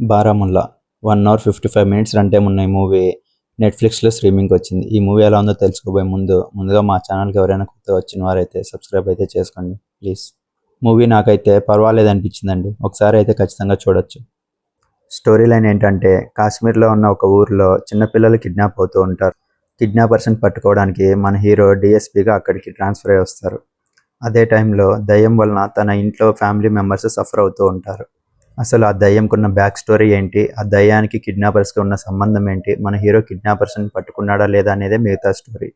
Baramulla 1 hour 55 minutes run time ఉన్న ఈ movie నెట్ఫ్లిక్స్లో స్ట్రీమింగ్కి వచ్చింది. ఈ మూవీ ఎలా ఉందో తెలుసుకోబోయే ముందుగా మా ఛానల్కి ఎవరైనా కొత్తగా వచ్చిన వారైతే సబ్స్క్రైబ్ అయితే చేసుకోండి ప్లీజ్. మూవీ నాకైతే పర్వాలేదు అనిపించిందండి. ఒకసారి అయితే ఖచ్చితంగా చూడొచ్చు. స్టోరీ లైన్ ఏంటంటే, కాశ్మీర్లో ఉన్న ఒక ఊరిలో చిన్నపిల్లలు కిడ్నాప్ అవుతూ ఉంటారు. కిడ్నాపర్స్ని పట్టుకోవడానికి మన హీరో డిఎస్పీగా అక్కడికి ట్రాన్స్ఫర్ అయ్యి వస్తారు. అదే టైంలో దయ్యం వలన తన ఇంట్లో ఫ్యామిలీ మెంబర్స్ సఫర్ అవుతూ ఉంటారు. అసలు ఆ దయ్యంకున్న బ్యాక్ స్టోరీ ఏంటి, ఆ దయ్యానికి కిడ్నాపర్స్కి ఉన్న సంబంధం ఏంటి, మన హీరో కిడ్నాపర్స్ని పట్టుకున్నాడా లేదా అనేదే మిగతా స్టోరీ.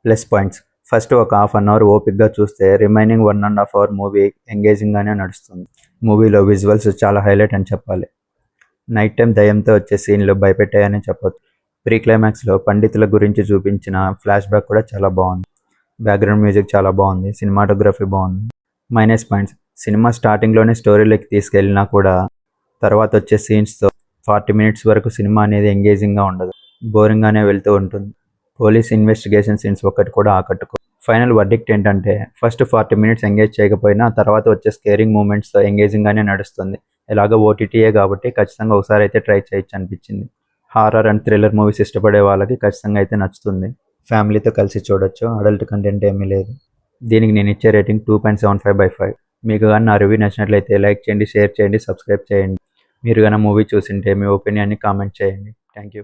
ప్లస్ పాయింట్స్: ఫస్ట్ ఒక హాఫ్ అన్ అవర్ ఓపిక్గా చూస్తే రిమైనింగ్ 1.5 hour మూవీ ఎంగేజింగ్గానే నడుస్తుంది. మూవీలో విజువల్స్ చాలా హైలైట్ అని చెప్పాలి. నైట్ టైం దయ్యంతో వచ్చే సీన్లు భయపెట్టాయని చెప్పొచ్చు. ప్రీ క్లైమాక్స్లో పండితుల గురించి చూపించిన ఫ్లాష్ బ్యాక్ కూడా చాలా బాగుంది. బ్యాక్గ్రౌండ్ మ్యూజిక్ చాలా బాగుంది. సినిమాటోగ్రఫీ బాగుంది. మైనస్ పాయింట్స్: సినిమా స్టార్టింగ్లోనే స్టోరీలోకి తీసుకెళ్ళినా కూడా తర్వాత వచ్చే సీన్స్తో 40 minutes వరకు సినిమా అనేది ఎంగేజింగ్గా ఉండదు. బోరింగ్గానే వెళ్తూ ఉంటుంది. పోలీస్ ఇన్వెస్టిగేషన్ సీన్స్ ఒక్కటి కూడా ఆకట్టుకో. ఫైనల్ వర్డిక్ట్ ఏంటంటే, ఫస్ట్ 40 minutes ఎంగేజ్ చేయకపోయినా తర్వాత వచ్చే స్కేరింగ్ మూమెంట్స్తో ఎంగేజింగ్గానే నడుస్తుంది. ఎలాగో ఓటీటీయే కాబట్టి ఖచ్చితంగా ఒకసారి అయితే ట్రై చేయొచ్చు అనిపించింది. హారర్ అండ్ థ్రిల్లర్ మూవీస్ ఇష్టపడే వాళ్ళకి ఖచ్చితంగా అయితే నచ్చుతుంది. ఫ్యామిలీతో కలిసి చూడొచ్చు. అడల్ట్ కంటెంట్ ఏమీ లేదు. దీనికి నేను ఇచ్చే రేటింగ్ 2.75/5. మీకు కానీ నా రివ్యూ నచ్చినట్లయితే లైక్ చేయండి, షేర్ చేయండి, సబ్స్క్రైబ్ చేయండి. మీరు కానీ మూవీ చూసింటే మీ ఒపీనియన్ని కామెంట్ చేయండి. Thank you.